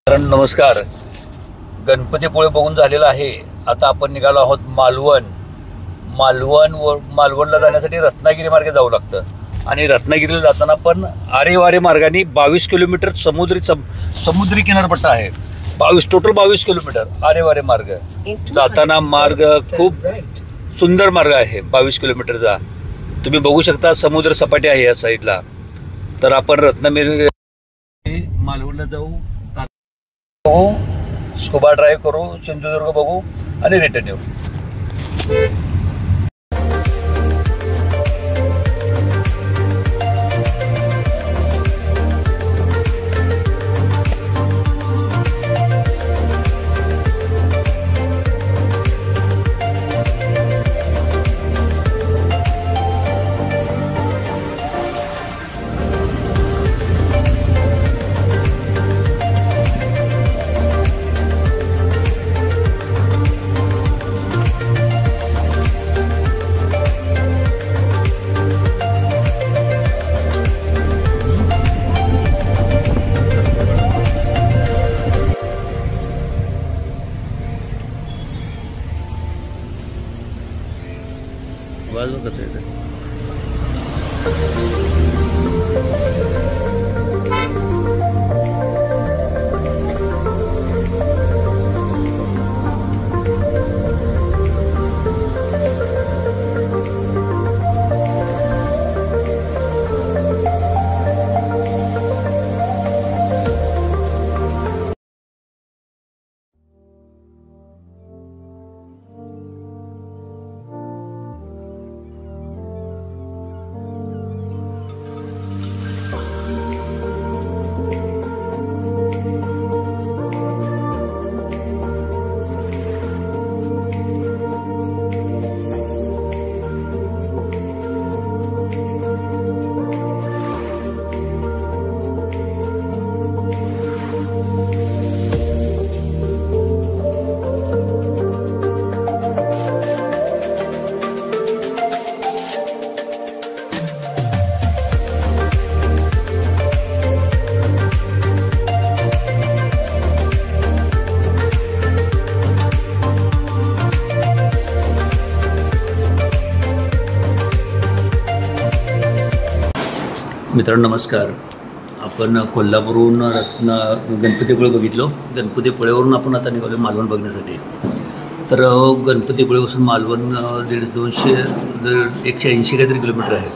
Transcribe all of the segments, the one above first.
मित्रांनो नमस्कार. गणपतीपुळे बघून झालेला आहे. आता आपण निघालो आहोत मालवणला जाण्यासाठी रत्नागिरी मार्गे जावं लागतं आणि रत्नागिरीला जाताना पण आरेवारे मार्गाने 22 किलोमीटर समुद्री किनारपट्टा आहे. 22 किलोमीटर आरेवारे मार्ग जाताना मार्ग खूप सुंदर मार्ग आहे. 22 किलोमीटरचा तुम्ही बघू शकता. समुद्र सपाटी आहे या साईडला. तर आपण रत्नागिरी मालवणला जाऊ, स्कुबा ड्राईव्ह करू, सिंधुदुर्ग बघू आणि रिटर्न येऊ. वाजव कसं आहे मित्रांनो नमस्कार. आपण कोल्हापूरहून गणपतीपुळे बघितलो. गणपतीपुळेवरून आपण आता निघालो मालवण बघण्यासाठी. तर गणपतीपुळेपासून मालवण 180 काहीतरी किलोमीटर आहे.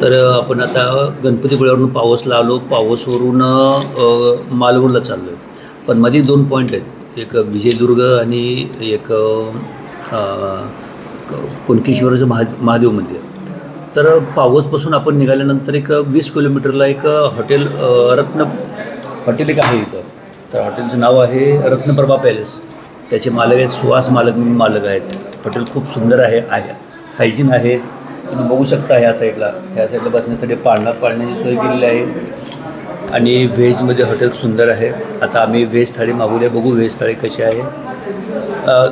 तर आपण आता गणपतीपुळेवरून पावसला आलो. पावसवरून मालवणला चाललो आहे. पण मध्ये 2 पॉईंट आहेत. एक विजयदुर्ग आणि एक कुणकेश्वराचं महादेव मंदिर. तर पावसपासून आपण निघाल्यानंतर एक 20 किलोमीटरला एक हॉटेल एक आहे इथं. तर हॉटेलचं नाव आहे रत्नप्रभा पॅलेस. त्याचे मालक आहेत सुहास मालक आहेत. हॉटेल खूप सुंदर आहे. हायजीन आहे. तुम्ही बघू शकता. ह्या साईडला बसण्यासाठी पाळण्याची सोय केलेली आहे. आणि व्हेजमध्ये हॉटेल सुंदर आहे. आता आम्ही व्हेज थाळी मागवली आहे. बघू व्हेज थाळी कशी आहे.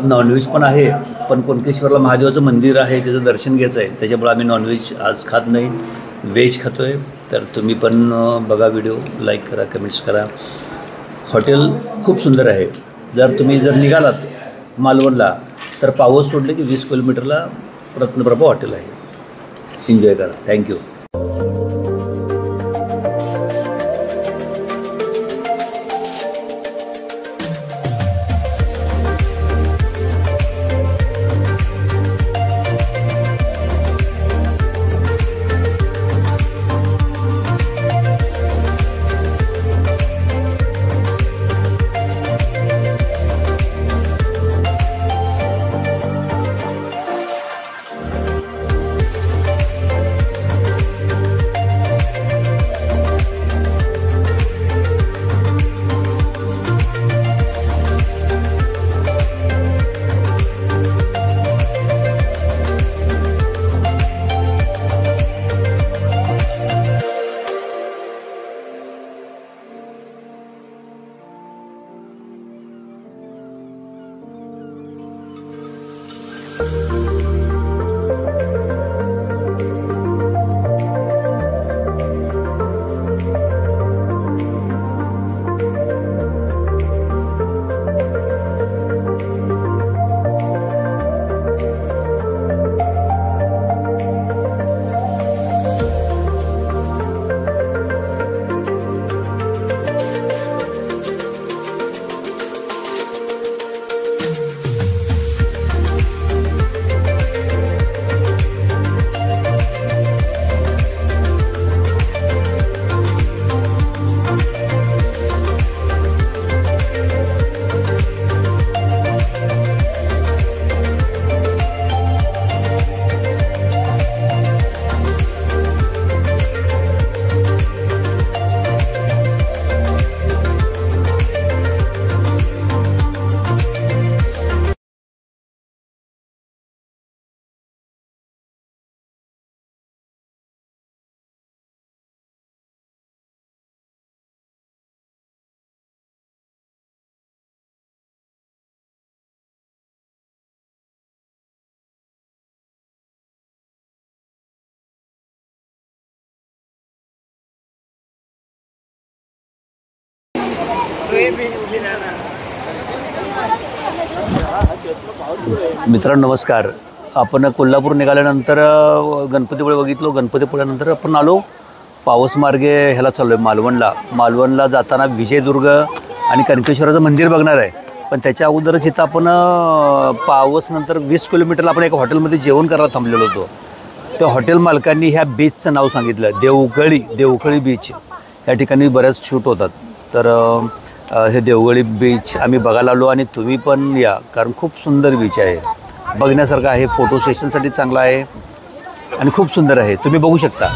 नॉनव्हेज पण आहे. पण कुणकेश्वरला महादेवाचं मंदिर आहे, त्याचं दर्शन घ्यायचं आहे. त्याच्यामुळे आम्ही नॉनव्हेज आज खात नाही, व्हेज खातो आहे. तर तुम्ही पण बघा व्हिडिओ, लाईक करा, कमेंट्स करा. हॉटेल खूप सुंदर आहे. जर तुम्ही निघालात मालवणला तर पावस सोडले की 20 किलोमीटरला रत्नप्रभा हॉटेल आहे. एन्जॉय करा. थँक्यू. मित्रांनो नमस्कार. आपण कोल्हापूर निघाल्यानंतर गणपतीपुळे बघितलो. गणपतीपुळ्यानंतर आपण आलो पावस मार्गे ह्याला चाललो आहे मालवणला जाताना विजयदुर्ग आणि कनकेश्वराचं मंदिर बघणार आहे. पण त्याच्या अगोदरच इथं आपण पावसनंतर 20 किलोमीटरला आपण एका हॉटेलमध्ये जेवण करायला थांबलेलो होतो. त्या हॉटेल मालकांनी ह्या बीचचं नाव सांगितलं, देवगळी बीच. या ठिकाणी बऱ्याच शूट होतात. तर हे देवगळी बीच आम्ही बघायला आलो आणि तुम्ही पण या, कारण खूप सुंदर बीच आहे, बघण्यासारखं आहे, फोटो सेशनसाठी चांगला आहे आणि खूप सुंदर आहे, तुम्ही बघू शकता.